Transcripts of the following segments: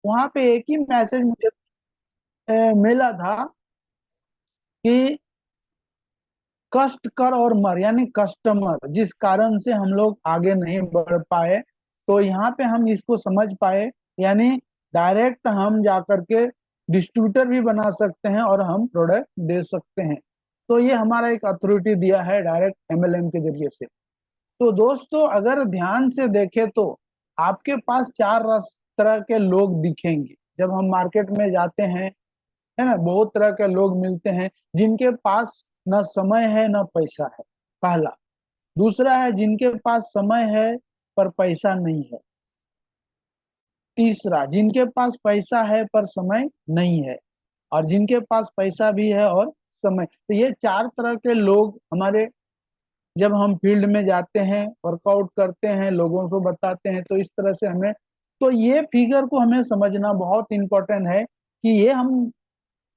वहां पे एक ही मैसेज मुझे मिला था कि कष्ट कर और मर, यानी कस्टमर, जिस कारण से हम लोग आगे नहीं बढ़ पाए। तो यहाँ पे हम इसको समझ पाए, यानी डायरेक्ट हम जाकर के डिस्ट्रीब्यूटर भी बना सकते हैं और हम प्रोडक्ट दे सकते हैं। तो ये हमारा एक अथॉरिटी दिया है डायरेक्ट एमएलएम के जरिए से। तो दोस्तों अगर ध्यान से देखें तो आपके पास चार तरह के लोग दिखेंगे जब हम मार्केट में जाते हैं, है ना। बहुत तरह के लोग मिलते हैं जिनके पास न समय है न पैसा है, पहला। दूसरा है जिनके पास समय है पर पैसा नहीं है। तीसरा, जिनके पास पैसा है पर समय नहीं है। और जिनके पास पैसा भी है और समय। तो ये चार तरह के लोग हमारे, जब हम फील्ड में जाते हैं, वर्कआउट करते हैं, लोगों को बताते हैं, तो इस तरह से हमें, तो ये फिगर को हमें समझना बहुत इंपॉर्टेंट है कि ये हम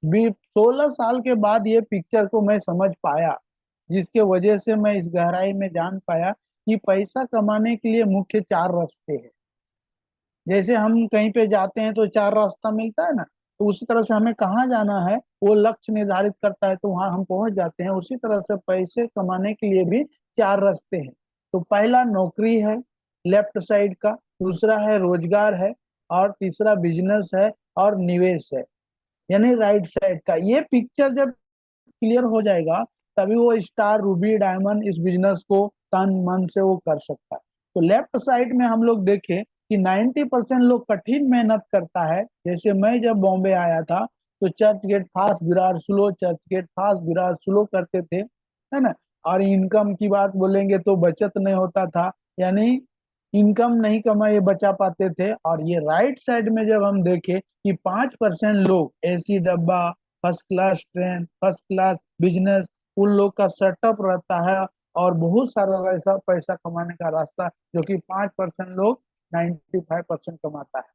भी 16 साल के बाद ये पिक्चर को मैं समझ पाया, जिसके वजह से मैं इस गहराई में जान पाया कि पैसा कमाने के लिए मुख्य चार रास्ते हैं। जैसे हम कहीं पे जाते हैं तो चार रास्ता मिलता है ना, तो उसी तरह से हमें कहाँ जाना है वो लक्ष्य निर्धारित करता है, तो वहां हम पहुंच जाते हैं। उसी तरह से पैसे कमाने के लिए भी चार रास्ते हैं। तो पहला नौकरी है, लेफ्ट साइड का। दूसरा है रोजगार है। और तीसरा बिजनेस है। और निवेश है, यानी राइट साइड का। ये पिक्चर जब क्लियर हो जाएगा तभी वो स्टार, रूबी, डायमंड इस बिजनेस को तन मन से वो कर सकता है। तो लेफ्ट साइड में हम लोग देखें कि 90% लोग कठिन मेहनत करता है। जैसे मैं जब बॉम्बे आया था तो Churchgate fast Virar slow, Churchgate fast Virar slow करते थे, है ना। और इनकम की बात बोलेंगे तो बचत नहीं होता था, यानी इनकम नहीं कमाए बचा पाते थे। और ये राइट साइड में जब हम देखें कि 5% लोग एसी डब्बा, first class train, first class business, उन लोग का सेटअप रहता है। और बहुत सारा ऐसा पैसा कमाने का रास्ता जो कि 5% लोग 95% कमाता है।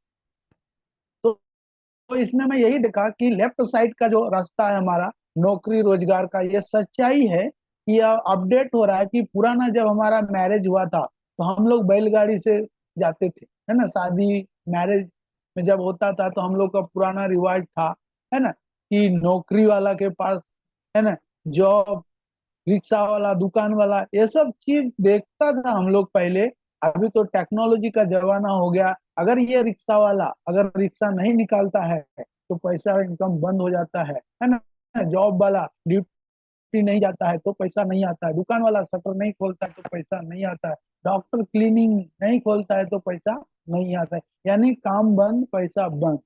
तो इसमें मैं यही देखा कि लेफ्ट साइड का जो रास्ता है हमारा नौकरी रोजगार का, ये सच्चाई है कि यह अपडेट हो रहा है। कि पुराना जब हमारा मैरिज हुआ था तो हम लोग बैलगाड़ी से जाते थे, है ना। शादी मैरिज में जब होता था तो हम लोग का पुराना रिवाज था, है ना, कि नौकरी वाला के पास, है ना, जॉब, रिक्शा वाला, दुकान वाला, ये सब चीज देखता था हम लोग पहले। अभी तो टेक्नोलॉजी का जमाना हो गया। अगर ये रिक्शा वाला अगर रिक्शा नहीं निकालता है तो पैसा इनकम बंद हो जाता है ना। जॉब वाला ड्यूटी नहीं जाता है तो पैसा नहीं आता है। दुकान वाला शटर नहीं खोलता है तो पैसा नहीं आता है। डॉक्टर क्लीनिंग नहीं खोलता है तो पैसा नहीं आता है। यानी काम बंद पैसा बंद।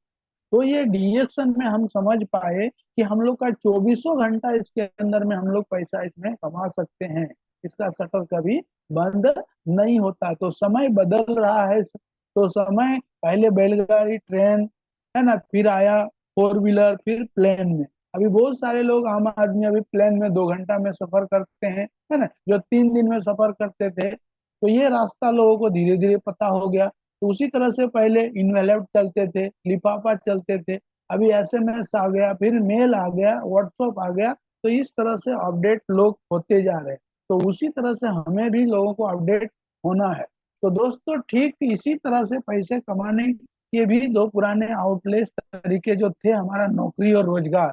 तो ये डिएक्शन में हम समझ पाए कि हम लोग का 24 घंटा इसके अंदर में हम लोग पैसा इसमें कमा सकते हैं। इसका शटर कभी बंद नहीं होता। तो समय बदल रहा है। तो समय पहले बैलगाड़ी, ट्रेन, है ना, फिर आया फोर व्हीलर, फिर प्लेन में। अभी बहुत सारे लोग, आम आदमी, अभी प्लेन में 2 घंटा में सफर करते हैं, है ना, जो 3 दिन में सफर करते थे। तो ये रास्ता लोगों को धीरे धीरे पता हो गया। तो उसी तरह से पहले इनवेलप चलते थे, लिफाफा चलते थे, अभी एसएमएस आ गया, फिर मेल आ गया, व्हाट्सएप आ गया। तो इस तरह से अपडेट लोग होते जा रहे हैं। तो उसी तरह से हमें भी लोगों को अपडेट होना है। तो दोस्तों ठीक इसी तरह से पैसे कमाने के भी दो पुराने आउटलेट तरीके जो थे, हमारा नौकरी और रोजगार।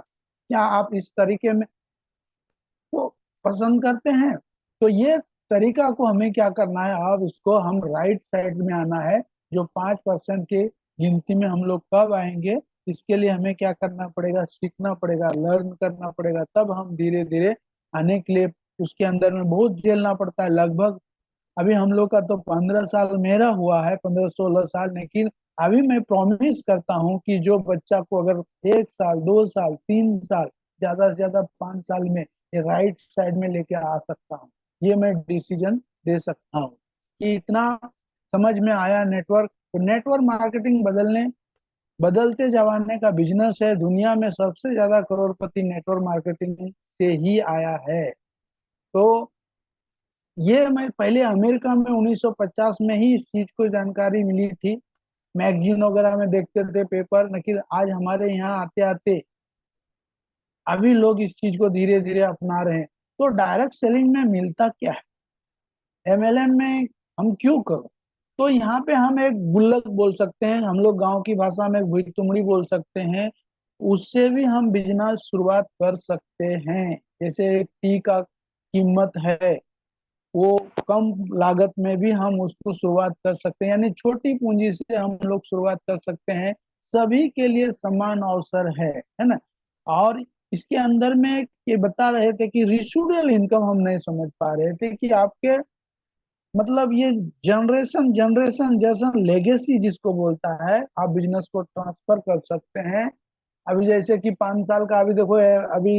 क्या आप इस तरीके में को पसंद करते हैं? तो ये तरीका को हमें क्या करना है, अब इसको हम राइट साइड में आना है। जो 5% की गिनती में हम लोग कब आएंगे, इसके लिए हमें क्या करना पड़ेगा, सीखना पड़ेगा, लर्न करना पड़ेगा, तब हम धीरे धीरे आने के लिए। उसके अंदर में बहुत झेलना पड़ता है। लगभग अभी हम लोग का तो 15 साल मेरा हुआ है, 15-16 साल। लेकिन अभी मैं प्रॉमिस करता हूँ कि जो बच्चा को अगर 1 साल, 2 साल, 3 साल, ज्यादा से ज्यादा 5 साल में ये राइट साइड में लेके आ सकता हूँ, ये मैं डिसीजन दे सकता हूँ कि इतना समझ में आया नेटवर्क। तो नेटवर्क मार्केटिंग बदलते जमाने का बिजनेस है। दुनिया में सबसे ज्यादा करोड़पति नेटवर्क मार्केटिंग से ही आया है। तो ये मैं पहले अमेरिका में 1950 में ही इस चीज को जानकारी मिली थी, मैगजीन वगैरह में देखते थे पेपर। लेकिन आज हमारे यहाँ आते आते अभी लोग इस चीज को धीरे धीरे अपना रहे हैं। तो डायरेक्ट सेलिंग में मिलता क्या है, एमएलएम में हम क्यों करो? तो यहाँ पे हम एक गुल्लक बोल सकते हैं, हम लोग गांव की भाषा में भुई तुमड़ी बोल सकते हैं। उससे भी हम बिजनेस शुरुआत कर सकते हैं। जैसे टी का कीमत है, वो कम लागत में भी हम उसको शुरुआत कर सकते हैं, यानी छोटी पूंजी से हम लोग शुरुआत कर सकते हैं। सभी के लिए समान अवसर है ना। और इसके अंदर में ये बता रहे थे कि रिसिडुअल इनकम हम नहीं समझ पा रहे थे कि आपके मतलब ये जनरेशन जनरेशन जैसा लेगेसी जिसको बोलता है, आप बिजनेस को ट्रांसफर कर सकते हैं। अभी जैसे कि 5 साल का, अभी देखो अभी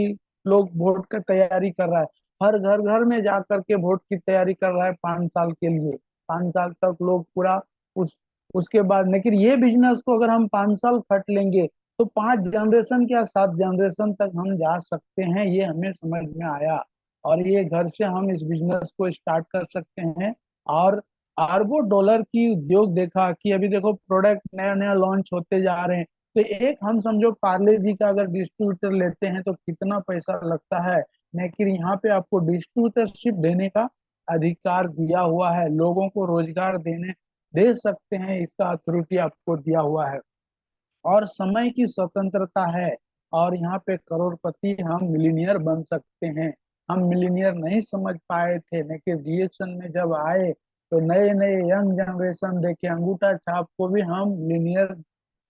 लोग वोट की तैयारी कर रहा है, हर घर घर में जा करके वोट की तैयारी कर रहा है 5 साल के लिए। 5 साल तक लोग पूरा उस उसके बाद, लेकिन ये बिजनेस को अगर हम 5 साल खट लेंगे तो 5 जनरेशन क्या 7 जनरेशन तक हम जा सकते हैं, ये हमें समझ में आया। और ये घर से हम इस बिजनेस को स्टार्ट कर सकते हैं। और अरबों डॉलर की उद्योग देखा कि अभी देखो प्रोडक्ट नया नया लॉन्च होते जा रहे हैं। तो एक हम समझो पार्ले जी का अगर डिस्ट्रीब्यूटर लेते हैं तो कितना पैसा लगता है, लेकिन यहाँ पे आपको डिस्ट्रीब्यूटरशिप देने का अधिकार दिया हुआ है, लोगों को रोजगार देने दे सकते हैं, इसका अथॉरिटी आपको दिया हुआ है। और समय की स्वतंत्रता है। और यहाँ पे करोड़पति हम मिलीनियर बन सकते हैं। हम मिलीनियर नहीं समझ पाए थे, लेकिन रिएक्शन में जब आए तो नए नए यंग जनरेशन देखे, अंगूठा छाप को भी हम मिलीनियर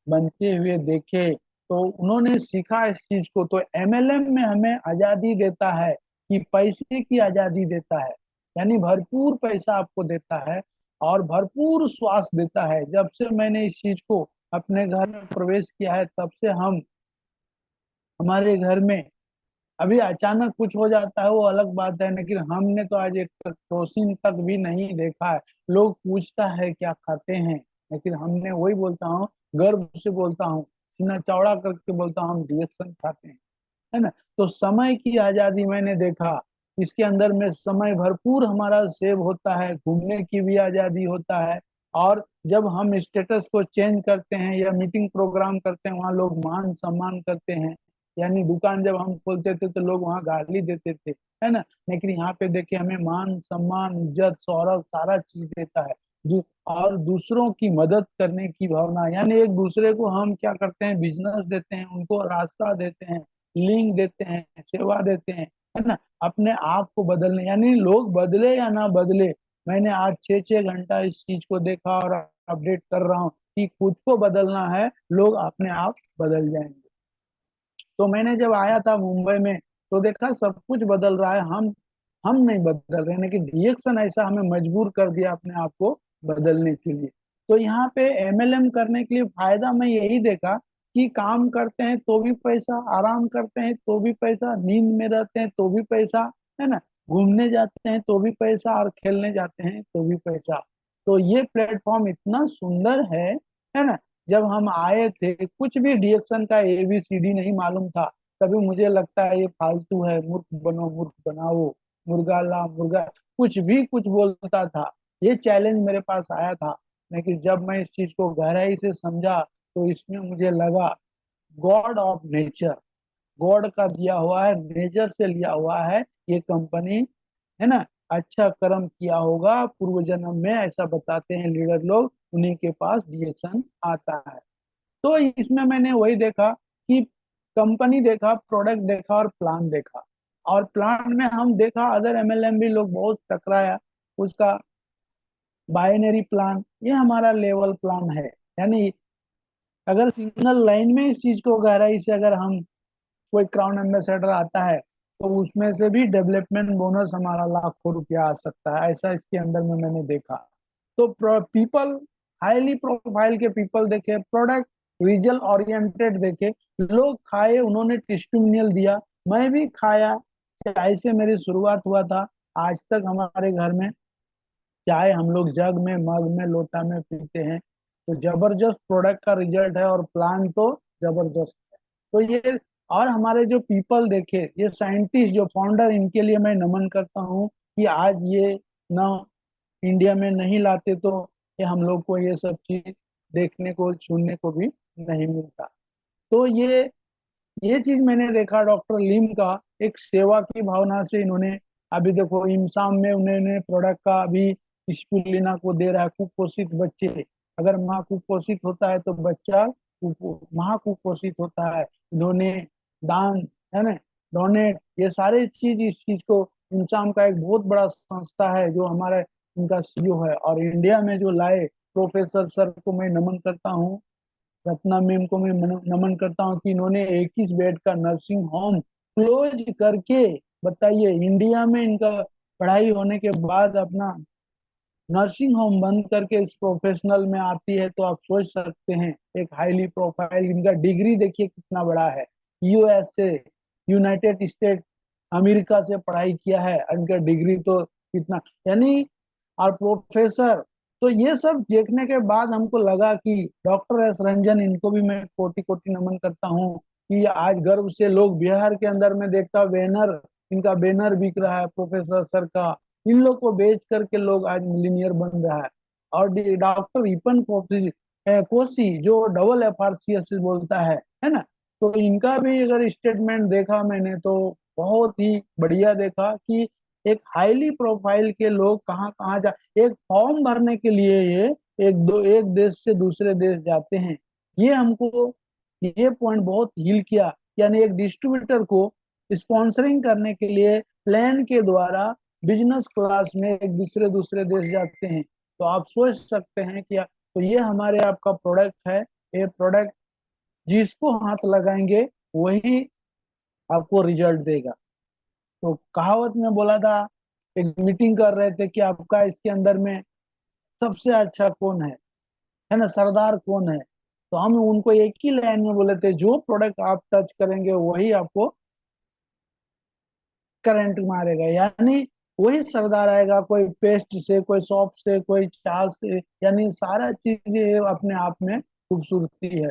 बनते हुए देखे। तो उन्होंने सीखा इस चीज को। तो एमएलएम में हमें आजादी देता है कि पैसे की आजादी देता है, यानी भरपूर पैसा आपको देता है और भरपूर स्वास्थ्य देता है। जब से मैंने इस चीज को अपने घर में प्रवेश किया है, तब से हम हमारे घर में अभी अचानक कुछ हो जाता है वो अलग बात है, लेकिन हमने तो आज एक केरोसिन तक भी नहीं देखा है। लोग पूछता है क्या खाते हैं, लेकिन हमने वही बोलता हूँ, गर्व से बोलता हूँ, सीना चौड़ा करके बोलता हूँ, हम रिएक्शन खाते हैं, है ना। तो समय की आजादी मैंने देखा, इसके अंदर में समय भरपूर हमारा सेव होता है, घूमने की भी आजादी होता है। और जब हम स्टेटस को चेंज करते हैं या मीटिंग प्रोग्राम करते हैं, वहाँ लोग मान सम्मान करते हैं। यानी दुकान जब हम खोलते थे तो लोग वहाँ गाली देते थे, है ना। लेकिन यहाँ पे देखिए हमें मान सम्मान इज्जत सौरभ सारा चीज देता है। और दूसरों की मदद करने की भावना, यानी एक दूसरे को हम क्या करते हैं, बिजनेस देते हैं, उनको रास्ता देते हैं, लिंक देते हैं, सेवा देते हैं, है ना। अपने आप को बदलने, यानी लोग बदले या ना बदले, मैंने आज 6 6 घंटा इस चीज को देखा और अपडेट कर रहा हूँ कि खुद को बदलना है, लोग अपने आप बदल जाएंगे। तो मैंने जब आया था मुंबई में तो देखा सब कुछ बदल रहा है, हम नहीं बदल रहे, लेकिन रिएक्शन ऐसा हमें मजबूर कर दिया अपने आप को बदलने के लिए। तो यहाँ पे एमएलएम करने के लिए फायदा मैं यही देखा कि काम करते हैं तो भी पैसा, आराम करते हैं तो भी पैसा, नींद में रहते हैं तो भी पैसा, है ना, घूमने जाते हैं तो भी पैसा और खेलने जाते हैं तो भी पैसा। तो ये प्लेटफॉर्म इतना सुंदर है ना। जब हम आए थे कुछ भी डिएक्शन का एबीसीडी नहीं मालूम था। कभी मुझे लगता है ये फालतू है, मूर्ख बनो मूर्ख बनाओ, मुर्गा ला मुर्गा, कुछ भी कुछ बोलता था। ये चैलेंज मेरे पास आया था, लेकिन जब मैं इस चीज को गहराई से समझा तो इसमें मुझे लगा गॉड ऑफ नेचर, गॉड का दिया हुआ है, नेचर से लिया हुआ है ये कंपनी, है ना। अच्छा कर्म किया होगा पूर्व जन्म में, ऐसा बताते हैं लीडर लोग, उन्हीं के पास डिएक्शन आता है। तो इसमें मैंने वही देखा कि कंपनी देखा, प्रोडक्ट देखा और प्लान देखा। और प्लान में हम देखा अदर एमएलएम भी लोग बहुत टकराया उसका। बाइनरी प्लान ये हमारा लेवल प्लान है, यानी अगर सिंगल लाइन में इस चीज को गहराई से अगर हम, कोई क्राउन एम्बेसडर आता है तो उसमें से भी डेवलपमेंट बोनस हमारा लाखों रुपया आ सकता है, ऐसा इसके अंदर में मैंने देखा। तो पीपल, हाईली प्रोफाइल के पीपल देखे, प्रोडक्ट रिजल्ट ओरिएंटेड देखे, लोग खाए, उन्होंने टेस्टिमोनियल दिया, मैं भी खाया। चाय से मेरी शुरुआत हुआ था, आज तक हमारे घर में चाय हम लोग जग में मग में लोटा में पीते हैं। तो जबरदस्त प्रोडक्ट का रिजल्ट है और प्लान तो जबरदस्त है। तो ये, और हमारे जो पीपल देखे, ये साइंटिस्ट जो फाउंडर, इनके लिए मैं नमन करता हूँ कि आज ये ना इंडिया में नहीं लाते तो ये हम लोग को ये सब चीज देखने को सुनने को भी नहीं मिलता। तो ये चीज मैंने देखा डॉक्टर लिम का, एक सेवा की भावना से इन्होंने, अभी देखो इमसाम में उन्होंने प्रोडक्ट का अभी स्पिरुलिना को दे रहा है। कुपोषित बच्चे, अगर माँ कुपोषित होता है तो बच्चा महाकुपोषित होता है। इन्होंने दान, है ना, डोनेट, ये सारे चीज इस चीज को, इंसान का एक बहुत बड़ा संस्था है जो हमारा इनका सीईओ है। और इंडिया में जो लाए प्रोफेसर सर को मैं नमन करता हूँ, रत्ना मैम को मैं नमन करता हूँ कि इन्होंने 21 बेड का नर्सिंग होम क्लोज करके, बताइए, इंडिया में इनका पढ़ाई होने के बाद अपना नर्सिंग होम बंद करके इस प्रोफेशनल में आती है, तो आप सोच सकते हैं एक हाईली प्रोफाइल, इनका डिग्री देखिए कितना बड़ा है। यूएसए, यूनाइटेड स्टेट अमेरिका से पढ़ाई किया है, इनका डिग्री तो कितना, यानी, और प्रोफेसर। तो ये सब देखने के बाद हमको लगा कि डॉक्टर एस रंजन, इनको भी मैं कोटि कोटि नमन करता हूँ कि आज गर्व से लोग बिहार के अंदर में देखता, बैनर, इनका बैनर बिक रहा है प्रोफेसर सर का। इन लोग को बेच करके लोग आज मिलीनियर बन रहा है। और डॉक्टर रिपन कोसी जो डबल FRCS बोलता है ना, तो इनका भी अगर स्टेटमेंट देखा मैंने तो बहुत ही बढ़िया देखा कि एक हाईली प्रोफाइल के लोग कहाँ कहाँ जा, एक फॉर्म भरने के लिए ये एक देश से दूसरे देश जाते हैं। ये हमको, ये पॉइंट बहुत हिल किया, यानी एक डिस्ट्रीब्यूटर को स्पॉन्सरिंग करने के लिए प्लेन के द्वारा बिजनेस क्लास में एक दूसरे दूसरे देश जाते हैं। तो आप सोच सकते हैं कि तो ये हमारे आपका प्रोडक्ट है। ये प्रोडक्ट जिसको हाथ लगाएंगे वही आपको रिजल्ट देगा। तो कहावत में बोला था, एक मीटिंग कर रहे थे कि आपका इसके अंदर में सबसे अच्छा कौन है ना, सरदार कौन है। तो हम उनको एक ही लाइन में बोले थे, जो प्रोडक्ट आप टच करेंगे वही आपको करंट मारेगा, यानी वही सरदार आएगा। कोई पेस्ट से, कोई सॉफ्ट से, कोई चाल से, यानी सारा चीजें अपने आप में खूबसूरती है।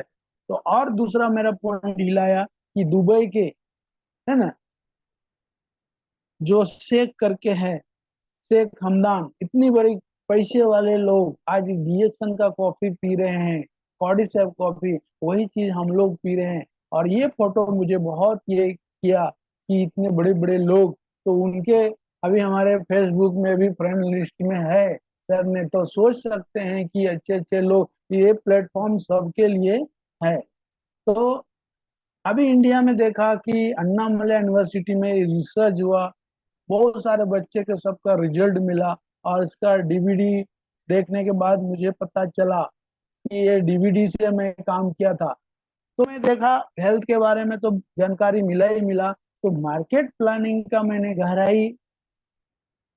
तो और दूसरा मेरा पॉइंट हिलाया कि दुबई के, है ना, जो शेख करके है, शेख हमदान, इतनी बड़ी पैसे वाले लोग आज डीएक्सन का कॉफी पी रहे हैं, कॉडिसेप कॉफी, वही चीज हम लोग पी रहे हैं। और ये फोटो मुझे बहुत ये किया कि इतने बड़े बड़े लोग, तो उनके अभी हमारे फेसबुक में भी फ्रेंड लिस्ट में है सर ने, तो सोच सकते हैं कि अच्छे अच्छे लोग, ये प्लेटफॉर्म सबके लिए है। तो अभी इंडिया में देखा कि अन्नामलई यूनिवर्सिटी में रिसर्च हुआ, बहुत सारे बच्चे के सबका रिजल्ट मिला, और इसका डीवीडी देखने के बाद मुझे पता चला कि ये डीवीडी से मैं काम किया था। तो मैं देखा हेल्थ के बारे में तो जानकारी मिला ही मिला, तो मार्केट प्लानिंग का मैंने गहराई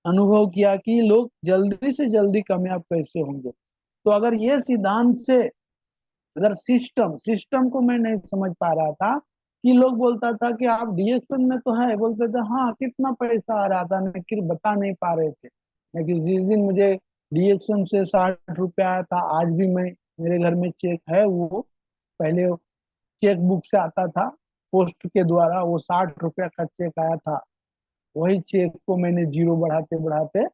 अनुभव किया कि लोग जल्दी से जल्दी कामयाब कैसे होंगे। तो अगर ये सिद्धांत से, अगर सिस्टम सिस्टम को मैं नहीं समझ पा रहा था कि लोग बोलता था कि आप डीएक्शन में तो है, बोलते थे हाँ कितना पैसा आ रहा था, लेकिन बता नहीं पा रहे थे। लेकिन जिस दिन मुझे डीएक्शन से 60 रुपया आया था, आज भी मैं, मेरे घर में चेक है वो, पहले चेक बुक से आता था पोस्ट के द्वारा, वो 60 रुपया का चेक आया था। वही चेक को मैंने जीरो बढ़ाते बढ़ाते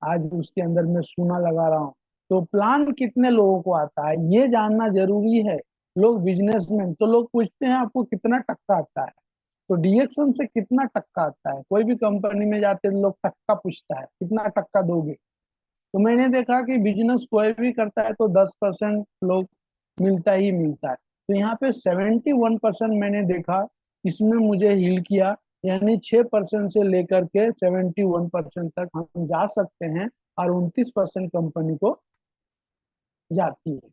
आज उसके अंदर में सोना लगा रहा हूँ। तो प्लान कितने लोगों को आता है ये जानना जरूरी है। लोग बिजनेसमैन, तो लोग पूछते हैं आपको कितना टक्का आता है, तो डीएक्शन से कितना टक्का आता है, कोई भी कंपनी में जाते हैं लोग टक्का पूछता है, कितना टक्का दोगे। तो मैंने देखा कि बिजनेस कोई भी करता है तो 10% लोग मिलता ही मिलता है। तो यहाँ पे 71% मैंने देखा, इसमें मुझे हिल किया, यानी 6% से लेकर के 71% तक हम जा सकते हैं, और 29% कंपनी को जाती है।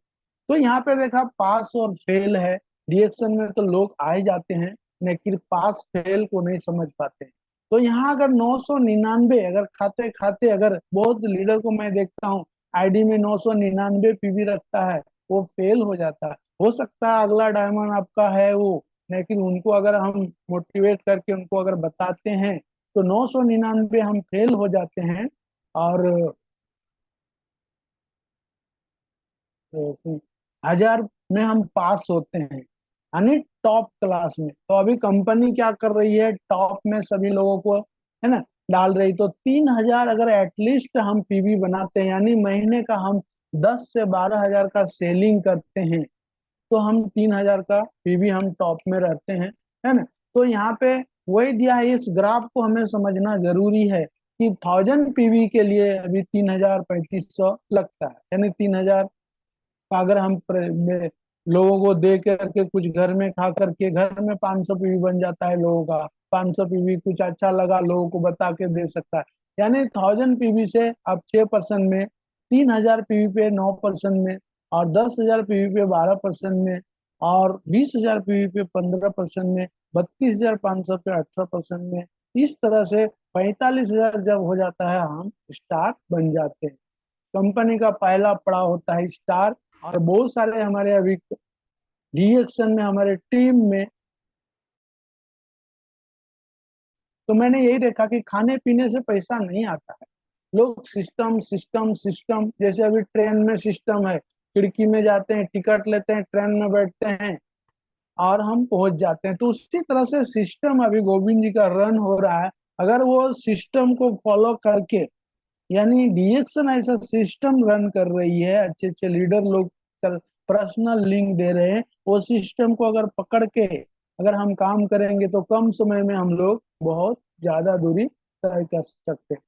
तो यहाँ पे देखा पास और फेल है, रिएक्शन में तो लोग आ ही जाते हैं, लेकिन पास फेल को नहीं समझ पाते। तो यहाँ अगर 999, अगर खाते खाते, अगर बहुत लीडर को मैं देखता हूँ आईडी में 999 पीवी रखता है, वो फेल हो जाता है। हो सकता है अगला डायमंड आपका है वो, लेकिन उनको अगर हम मोटिवेट करके उनको अगर बताते हैं तो 999 हम फेल हो जाते हैं, और 1000 में हम पास होते हैं, यानी टॉप क्लास में। तो अभी कंपनी क्या कर रही है, टॉप में सभी लोगों को, है ना, डाल रही। तो 3000 अगर एटलीस्ट हम पीवी बनाते हैं, यानी महीने का हम 10 से 12 हजार का सेलिंग करते हैं, तो हम 3000 का पीवी हम टॉप में रहते हैं, है ना। तो यहाँ पे वही दिया है, इस ग्राफ को हमें समझना जरूरी है कि 1000 पीवी के लिए अभी 3,000 3500 लगता है, यानी 3,000 का अगर हम लोगों को दे करके कुछ घर में खा करके घर में 500 पीवी बन जाता है लोगों का। 500 पीवी कुछ अच्छा लगा लोगों को बता के दे सकता है। यानी 1000 पीवी से आप 6% में, 3,000 पीवी पे 9% में, और 10,000 पीवी पे 12% में, और 20,000 पीवी पे 15% में, 32,500 पे 18% में, इस तरह से 45,000 जब हो जाता है हम स्टार बन जाते हैं। कंपनी का पहला पड़ाव होता है स्टार। और बहुत सारे हमारे अभी रिएक्शन में हमारे टीम में, तो मैंने यही देखा कि खाने पीने से पैसा नहीं आता है। लोग सिस्टम सिस्टम सिस्टम, जैसे अभी ट्रेन में सिस्टम है, खिड़की में जाते हैं, टिकट लेते हैं, ट्रेन में बैठते हैं और हम पहुंच जाते हैं। तो उसी तरह से सिस्टम अभी गोविंद जी का रन हो रहा है। अगर वो सिस्टम को फॉलो करके, यानी डीएक्शन ऐसा सिस्टम रन कर रही है, अच्छे अच्छे लीडर लोग पर्सनल लिंक दे रहे हैं, वो सिस्टम को अगर पकड़ के अगर हम काम करेंगे तो कम समय में हम लोग बहुत ज्यादा दूरी तय कर सकते हैं।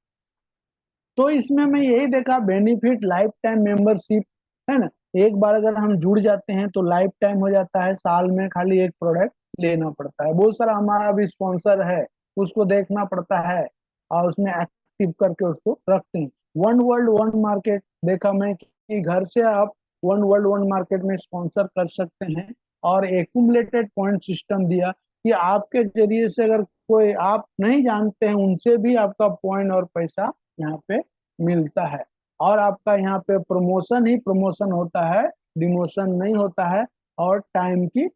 तो इसमें मैं यही देखा बेनिफिट लाइफ टाइम मेंबरशिप है ना। एक बार अगर हम जुड़ जाते हैं तो लाइफ टाइम हो जाता है, साल में खाली एक प्रोडक्ट लेना पड़ता है। बहुत सारा हमारा भी स्पॉन्सर है, उसको देखना पड़ता है और उसमें एक्टिव करके उसको रखते हैं। वन वर्ल्ड वन मार्केट देखा मैं कि घर से आप वन वर्ल्ड वन मार्केट में स्पॉन्सर कर सकते हैं। और एक्यूमुलेटेड पॉइंट सिस्टम दिया कि आपके जरिए से अगर कोई आप नहीं जानते हैं उनसे भी आपका पॉइंट और पैसा यहाँ पे मिलता है। और आपका यहाँ पे प्रमोशन ही प्रमोशन होता है, डिमोशन नहीं होता है। और टाइम की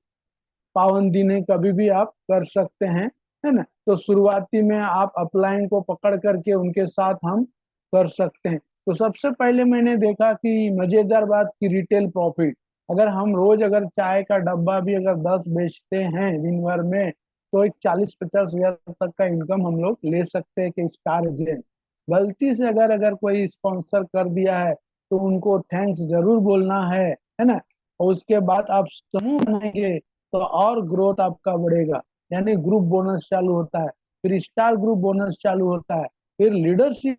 पाबंदी नहीं, कभी भी आप कर सकते हैं, है ना। तो शुरुआती में आप अपलाइन को पकड़ करके उनके साथ हम कर सकते हैं। तो सबसे पहले मैंने देखा कि मजेदार बात की रिटेल प्रॉफिट, अगर हम रोज अगर चाय का डब्बा भी अगर 10 बेचते हैं दिन भर में, तो एक 40-50 हजार तक का इनकम हम लोग ले सकते हैं कि स्टार एजेंट। गलती से अगर अगर कोई स्पॉन्सर कर दिया है तो उनको थैंक्स जरूर बोलना है ना। और उसके बाद आप समूह बनाएंगे तो और ग्रोथ आपका बढ़ेगा। यानी ग्रुप बोनस चालू होता है, फिर स्टार ग्रुप बोनस चालू होता है, फिर लीडरशिप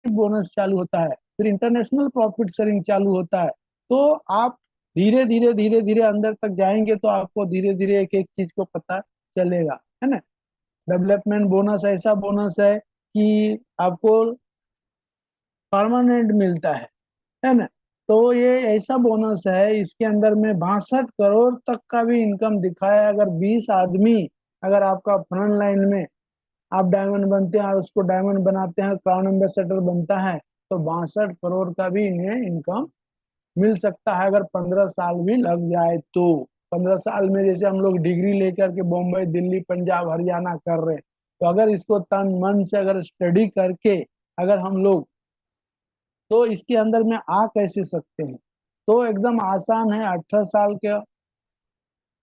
बोनस चालू होता है, फिर इंटरनेशनल प्रॉफिट शेयरिंग चालू होता है। तो आप धीरे धीरे अंदर तक जाएंगे तो आपको धीरे धीरे एक एक चीज को पता चलेगा, है ना। डेवलपमेंट बोनस ऐसा बोनस है कि आपको परमानेंट मिलता है ना। तो ये ऐसा बोनस है, इसके अंदर में 62 करोड़ तक का भी इनकम दिखाया। अगर 20 आदमी अगर आपका फ्रंट लाइन में आप डायमंड बनते हैं और उसको डायमंड बनाते हैं, क्राउन एम्बेसडर बनता है, तो 62 करोड़ का भी इन्हें इनकम मिल सकता है, अगर 15 साल भी लग जाए तो। 15 साल में जैसे हम लोग डिग्री लेकर के बॉम्बे दिल्ली पंजाब हरियाणा कर रहे हैं, तो अगर इसको तन मन से अगर स्टडी करके अगर हम लोग, तो इसके अंदर में आ कैसे सकते हैं। तो एकदम आसान है, 18 साल के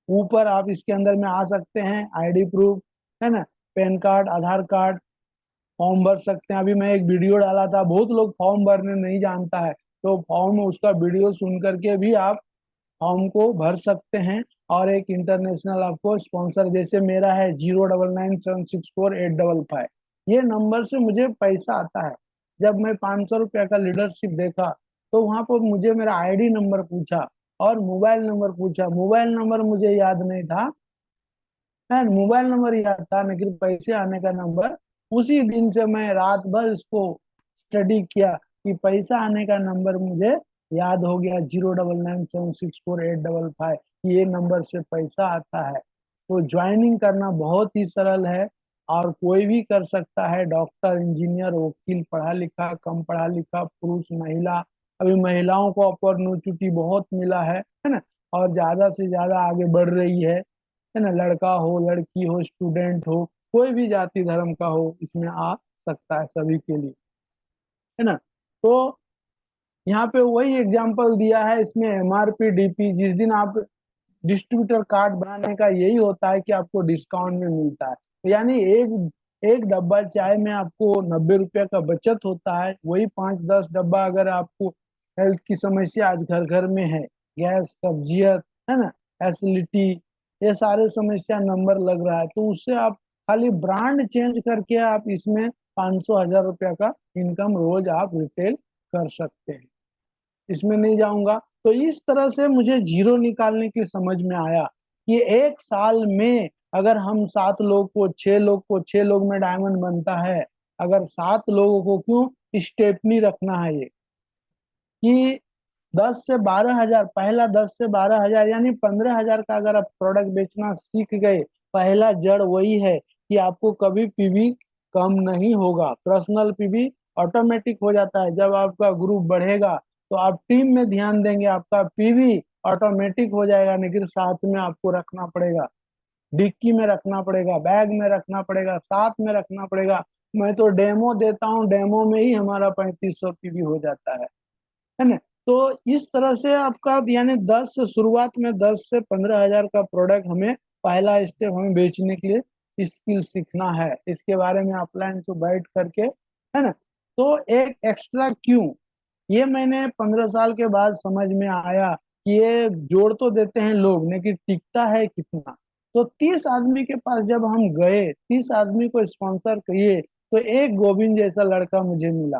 ऊपर आप इसके अंदर में आ सकते हैं। आईडी प्रूफ, है ना, पैन कार्ड, आधार कार्ड, फॉर्म भर सकते हैं। अभी मैं एक वीडियो डाला था, बहुत लोग फॉर्म भरने नहीं जानता है, तो फॉर्म उसका वीडियो सुन करके भी आप फॉर्म को भर सकते हैं। और एक इंटरनेशनल आपको स्पॉन्सर, जैसे मेरा है 099764855, ये नंबर से मुझे पैसा आता है। जब मैं 500 रुपया का लीडरशिप देखा तो वहां पर मुझे मेरा आईडी नंबर पूछा और मोबाइल नंबर पूछा। मोबाइल नंबर मुझे याद नहीं था, है मोबाइल नंबर याद था लेकिन पैसे आने का नंबर, उसी दिन से मैं रात भर इसको स्टडी किया कि पैसा आने का नंबर मुझे याद हो गया, 099764855, ये नंबर से पैसा आता है। तो ज्वाइनिंग करना बहुत ही सरल है और कोई भी कर सकता है, डॉक्टर, इंजीनियर, वकील, पढ़ा लिखा, कम पढ़ा लिखा, पुरुष, महिला। अभी महिलाओं को अपॉर्चुनिटी बहुत मिला है ना, और ज्यादा से ज्यादा आगे बढ़ रही है ना। लड़का हो, लड़की हो, स्टूडेंट हो, कोई भी जाति धर्म का हो, इसमें आ सकता है सभी के लिए, है ना। तो यहाँ पे वही एग्जांपल दिया है, इसमें एमआरपी डीपी, जिस दिन आप डिस्ट्रीब्यूटर कार्ड बनाने का यही होता है कि आपको डिस्काउंट में मिलता है। तो यानी एक एक डब्बा चाय में आपको 90 रुपया का बचत होता है। वही 5-10 डब्बा अगर आपको हेल्थ की समस्या आज घर घर में है, गैस, कब्जियत, है ना, एसिडिटी, ये सारे समस्या नंबर लग रहा है, तो उससे आप खाली ब्रांड चेंज करके आप इसमें 500 1000 रुपया का इनकम रोज आप रिटेल कर सकते हैं। इसमें नहीं जाऊंगा। तो इस तरह से मुझे जीरो निकालने की समझ में आया कि एक साल में अगर हम 7 लोग को 6 लोग को 6 लोग में डायमंड बनता है, अगर 7 लोगों को क्यों स्टेपनी रखना है ये कि 10 से 12 हजार, पहला 10 से 12 हजार यानी 15 हजार का अगर आप प्रोडक्ट बेचना सीख गए, पहला जड़ वही है कि आपको कभी पीवी कम नहीं होगा। पर्सनल पीवी ऑटोमेटिक हो जाता है। जब आपका ग्रुप बढ़ेगा तो आप टीम में ध्यान देंगे, आपका पीवी ऑटोमेटिक हो जाएगा, लेकिन साथ में आपको रखना पड़ेगा, डिक्की में रखना पड़ेगा, बैग में रखना पड़ेगा, साथ में रखना पड़ेगा। मैं तो डेमो देता हूँ, डेमो में ही हमारा 3500 पीवी हो जाता है ना। तो इस तरह से आपका यानी 10 से 15 हजार का प्रोडक्ट हमें पहला स्टेप हमें बेचने के लिए स्किल सीखना है। इसके बारे में अपलाइन से बैठ करके, है ना। तो एक एक्स्ट्रा क्यों, ये मैंने 15 साल के बाद समझ में आया कि ये जोड़ तो देते हैं लोग, लेकिन टिकता है कितना। तो 30 आदमी के पास जब हम गए, 30 आदमी को स्पॉन्सर किए, तो एक गोविंद जैसा लड़का मुझे मिला।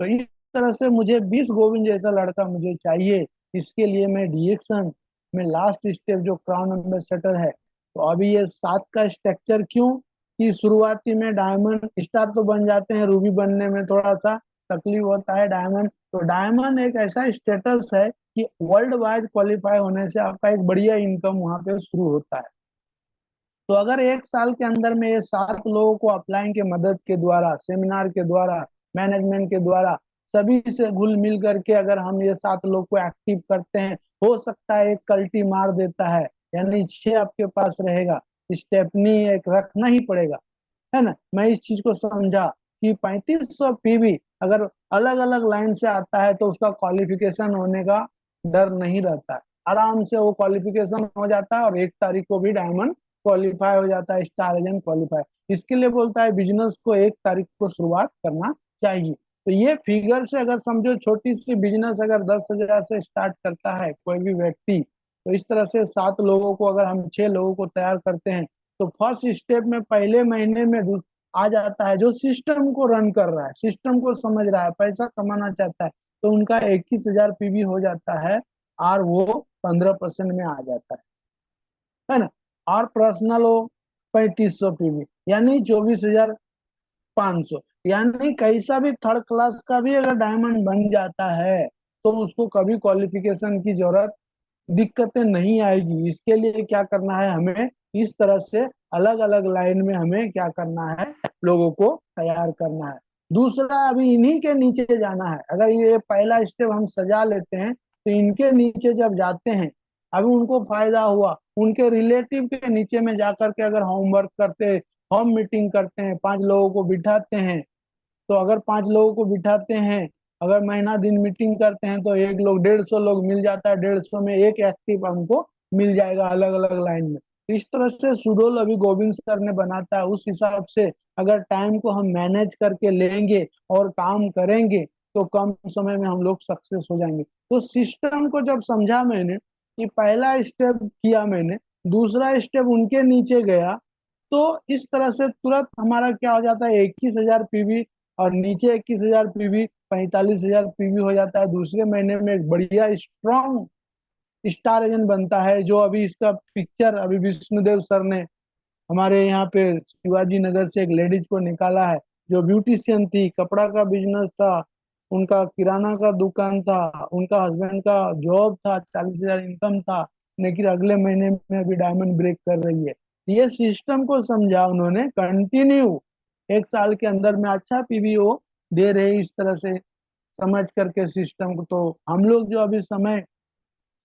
तो इस तरह से मुझे 20 गोविंद जैसा लड़का मुझे चाहिए। इसके लिए मैं डीएक्शन में लास्ट स्टेप जो क्राउन एम्बेसडर है, तो अभी ये 7 का स्ट्रक्चर क्यों कि शुरुआती में डायमंड स्टार तो बन जाते हैं, रूबी बनने में थोड़ा सा तकलीफ होता है। डायमंड, तो डायमंड एक ऐसा स्टेटस है कि वर्ल्ड वाइड क्वालिफाई होने से आपका एक बढ़िया इनकम वहां पे शुरू होता है। तो अगर एक साल के अंदर में ये 7 लोगों को अपलाइन के मदद के द्वारा, सेमिनार के द्वारा, मैनेजमेंट के द्वारा, सभी से घुल मिल करके अगर हम ये 7 लोग को एक्टिव करते हैं, हो सकता है एक कल्टी मार देता है, यानी 6 आपके पास रहेगा, स्टेपनी एक रखना ही पड़ेगा, है ना। मैं इस चीज को समझा कि 3500 पीवी अगर अलग अलग लाइन से आता है तो उसका क्वालिफिकेशन होने का डर नहीं रहता है, आराम से वो क्वालिफिकेशन हो जाता है और 1 तारीख को भी डायमंड क्वालिफाई हो जाता है, स्टार एजेंट क्वालिफाई। इसके लिए बोलता है बिजनेस को 1 तारीख को शुरुआत करना चाहिए। तो ये फिगर से अगर समझो, छोटी सी बिजनेस अगर 10 हजार से स्टार्ट करता है कोई भी व्यक्ति, तो इस तरह से 7 लोगों को अगर हम 6 लोगों को तैयार करते हैं, तो फर्स्ट स्टेप में पहले महीने में आ जाता है जो सिस्टम को रन कर रहा है, सिस्टम को समझ रहा है, पैसा कमाना चाहता है, तो उनका 21 हजार पीवी हो जाता है और वो 15% में आ जाता है ना। और पर्सनल हो 3500 पीवी यानी 24,500, यानी कैसा भी थर्ड क्लास का भी अगर डायमंड बन जाता है तो उसको कभी क्वालिफिकेशन की जरूरत, दिक्कतें नहीं आएगी। इसके लिए क्या करना है, हमें इस तरह से अलग अलग लाइन में हमें क्या करना है, लोगों को तैयार करना है। दूसरा, अभी इन्हीं के नीचे जाना है। अगर ये पहला स्टेप हम सजा लेते हैं तो इनके नीचे जब जाते हैं, अभी उनको फायदा हुआ, उनके रिलेटिव के नीचे में जाकर के अगर होमवर्क करते, होम मीटिंग करते हैं, 5 लोगों को बिठाते हैं, तो अगर 5 लोगों को बिठाते हैं, अगर महीना दिन मीटिंग करते हैं, तो एक लोग 150 लोग मिल जाता है, 150 में एक एक्टिव हमको मिल जाएगा अलग अलग लाइन में। तो इस तरह से शेड्यूल अभी गोविंद सर ने बनाता है, उस हिसाब से अगर टाइम को हम मैनेज करके लेंगे और काम करेंगे तो कम समय में हम लोग सक्सेस हो जाएंगे। तो सिस्टम को जब समझा मैंने कि पहला स्टेप किया मैंने, दूसरा स्टेप उनके नीचे गया, तो इस तरह से तुरंत हमारा क्या हो जाता है, 21 हजार पीवी और नीचे 21 हजार पीवी 45 हजार पीवी हो जाता है। दूसरे महीने में एक बढ़िया स्ट्रॉन्ग स्टार एजेंट बनता है, जो अभी इसका पिक्चर अभी विष्णुदेव सर ने हमारे यहाँ पे शिवाजी नगर से एक लेडीज को निकाला है, जो ब्यूटिशियन थी, कपड़ा का बिजनेस था, उनका किराना का दुकान था, उनका हस्बैंड का जॉब था, 40 हजार इनकम था, लेकिन अगले महीने में अभी डायमंड ब्रेक कर रही है। ये सिस्टम को समझा उन्होंने, कंटिन्यू एक साल के अंदर में अच्छा पीवीओ दे रहे, इस तरह से समझ करके सिस्टम को। तो हम लोग जो अभी समय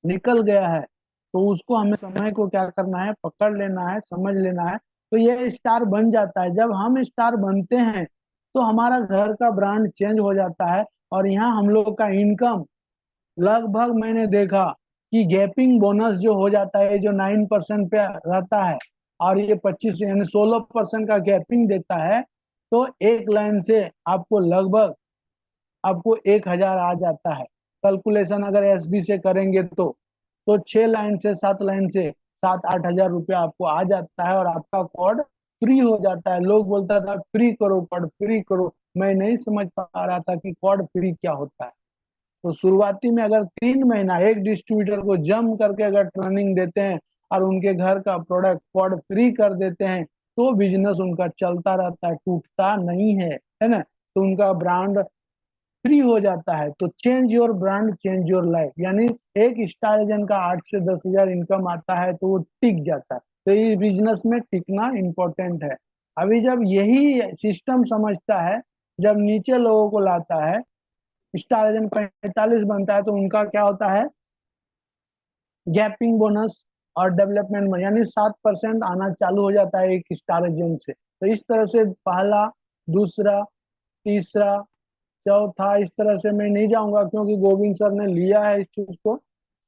निकल गया है, तो उसको हमें समय को क्या करना है, पकड़ लेना है, समझ लेना है। तो ये स्टार बन जाता है। जब हम स्टार बनते हैं तो हमारा घर का ब्रांड चेंज हो जाता है, और यहाँ हम लोग का इनकम लगभग मैंने देखा कि गैपिंग बोनस जो हो जाता है, जो 9% पे रहता है, और ये 25 यानी 16% का गैपिंग देता है, तो एक लाइन से आपको लगभग आपको 1 हजार आ जाता है। कैलकुलेशन अगर एसबी से करेंगे तो 6 लाइन से 7 लाइन से 7 8 हजार रुपया आपको आ जाता है, और आपका कोड फ्री हो जाता है। लोग बोलता था फ्री करो कॉड, फ्री करो। मैं नहीं समझ पा रहा था कि कॉड फ्री क्या होता है। तो शुरुआती में अगर 3 महीना एक डिस्ट्रीब्यूटर को जम करके अगर ट्रेनिंग देते हैं और उनके घर का प्रोडक्ट कॉड फ्री कर देते हैं, तो बिजनेस उनका चलता रहता है, टूटता नहीं है ना। तो उनका ब्रांड फ्री हो जाता है। तो change your brand change your life, यानी एक स्टार एजेंट का 8 से 10 हजार इनकम आता है तो वो टिक जाता है। तो ये बिजनेस में टिकना इम्पोर्टेंट है। अभी जब यही सिस्टम समझता है, जब नीचे लोगों को लाता है, स्टार एजेंट 45 बनता है तो उनका क्या होता है, गैपिंग बोनस और डेवलपमेंट में यानी 7% आना चालू हो जाता है एक स्टार एजेंट से। तो इस तरह से पहला, दूसरा, तीसरा, चौथा, इस तरह से मैं नहीं जाऊंगा क्योंकि गोविंद सर ने लिया है इस चीज को।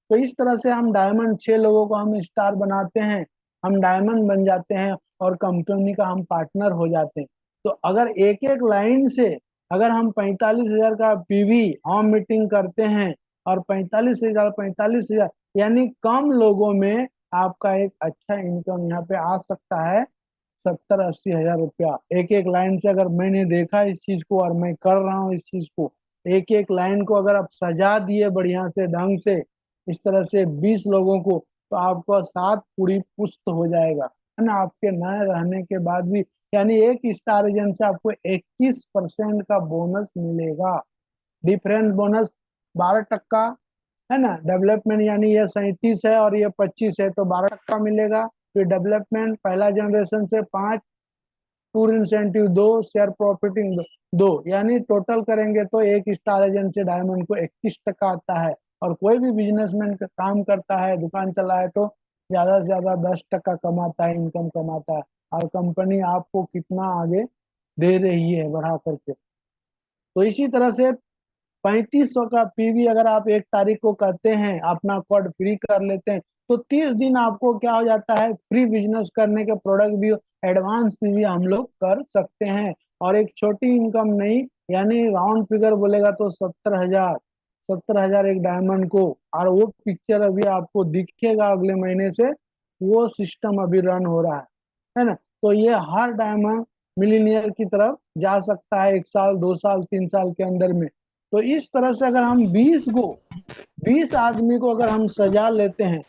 तो इस तरह से हम डायमंड 6 लोगों को हम स्टार बनाते हैं, हम डायमंड बन जाते हैं और कंपनी का हम पार्टनर हो जाते हैं। तो अगर एक एक लाइन से अगर हम 45 हजार का पीवी हम मीटिंग करते हैं और 45 हजार 45 हजार, यानी कम लोगों में आपका एक अच्छा इनकम यहाँ पे आ सकता है। 70-80 हजार रुपया एक एक लाइन से। अगर मैंने देखा इस चीज को और मैं कर रहा हूँ इस चीज को, एक एक लाइन को अगर आप सजा दिए बढ़िया से ढंग से, इस तरह से 20 लोगों को, तो आपका 7 पूरी पुस्त हो जाएगा, है ना। आपके नए रहने के बाद भी, यानी एक स्टार एजेंट से आपको 21% का बोनस मिलेगा। डिफरेंस बोनस 12%, है ना। डेवलपमेंट यानी ये 37 है और ये 25 है तो 12% मिलेगा। फिर डेवलपमेंट पहला जनरेशन से 5, टूर इंसेंटिव 2, शेयर प्रॉफिटिंग 2, यानी टोटल करेंगे तो एक स्टार एजेंट से डायमंड को 21% आता है। और कोई भी बिजनेसमैन का काम करता है, दुकान चला है, तो ज्यादा से ज्यादा 10% कमाता है, इनकम कमाता है। और कंपनी आपको कितना आगे दे रही है बढ़ा करके। तो इसी तरह से 3500 का पीवी अगर आप 1 तारीख को करते हैं, अपना कोड फ्री कर लेते हैं, तो 30 दिन आपको क्या हो जाता है, फ्री बिजनेस करने के प्रोडक्ट भी एडवांस में भी हम लोग कर सकते हैं। और एक छोटी इनकम नहीं, यानी राउंड फिगर बोलेगा तो 70 हजार, 70 हजार एक डायमंड को। और वो पिक्चर अभी आपको दिखेगा अगले महीने से, वो सिस्टम अभी रन हो रहा है ना। तो ये हर डायमंड मिलीनियर की तरफ जा सकता है 1 साल 2 साल 3 साल के अंदर में। तो इस तरह से अगर हम 20 आदमी को अगर हम सजा लेते हैं,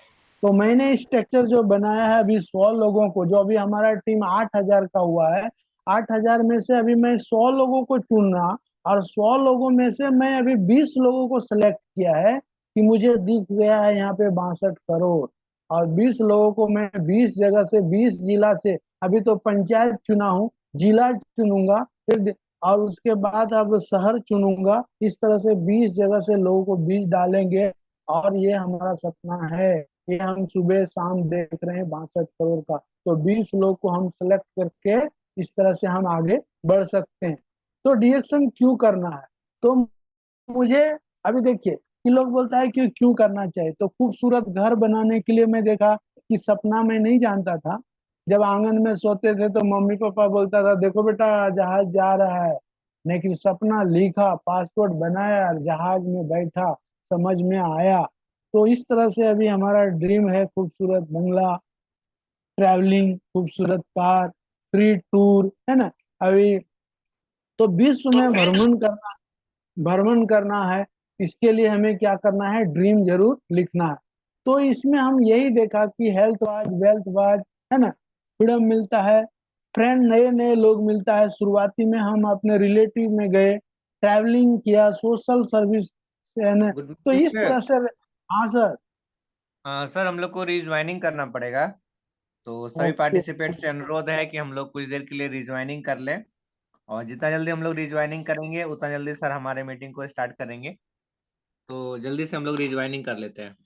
तो मैंने स्ट्रक्चर जो बनाया है अभी 100 लोगों को, जो अभी हमारा टीम 8 हजार का हुआ है, 8 हजार में से अभी मैं 100 लोगों को चुनना, और 100 लोगों में से मैं अभी 20 लोगों को सिलेक्ट किया है कि मुझे दिख गया है यहाँ पे 62 करोड़। और 20 लोगों को मैं 20 जगह से, 20 जिला से, अभी तो पंचायत चुना हूँ, जिला चुनूंगा, फिर और उसके बाद अब शहर चुनूंगा। इस तरह से 20 जगह से लोगों को बीज डालेंगे। और ये हमारा सपना है, ये हम सुबह शाम देख रहे हैं 62 करोड़ का। तो 20 लोग को हम सेलेक्ट करके इस तरह से हम आगे बढ़ सकते हैं। तो डिएक्शन क्यों करना है, तो मुझे अभी देखिए कि लोग बोलता है कि क्यों करना चाहिए, तो खूबसूरत घर बनाने के लिए मैं देखा कि सपना मैं नहीं जानता था। जब आंगन में सोते थे तो मम्मी पापा बोलता था देखो बेटा जहाज जा रहा है, लेकिन सपना लिखा, पासपोर्ट बनाया और जहाज में बैठा, समझ में आया। तो इस तरह से अभी हमारा ड्रीम है खूबसूरत बंगला, ट्रैवलिंग, खूबसूरत कार, फ्री टूर, है ना। अभी तो विश्व तो में मैं भ्रमण करना है। इसके लिए हमें क्या करना है, ड्रीम जरूर लिखना है। तो इसमें हम यही देखा कि हेल्थ वाइज वेल्थ वाइज, है ना, फ्रीडम मिलता है, फ्रेंड नए नए लोग मिलता है। शुरुआती में हम अपने रिलेटिव में गए, ट्रैवलिंग किया, सोशल सर्विस, है ना। गुड तो मॉर्निंग इस सर। तरह से, हाँ सर। सर हम लोग को रिज्वाइनिंग करना पड़ेगा। तो सभी ओके। पार्टिसिपेंट से अनुरोध है कि हम लोग कुछ देर के लिए रिज्वाइनिंग कर लें। और जितना जल्दी हम लोग रिज्वाइनिंग करेंगे उतना जल्दी सर हमारे मीटिंग को स्टार्ट करेंगे। तो जल्दी से हम लोग रिज्वाइनिंग कर लेते हैं।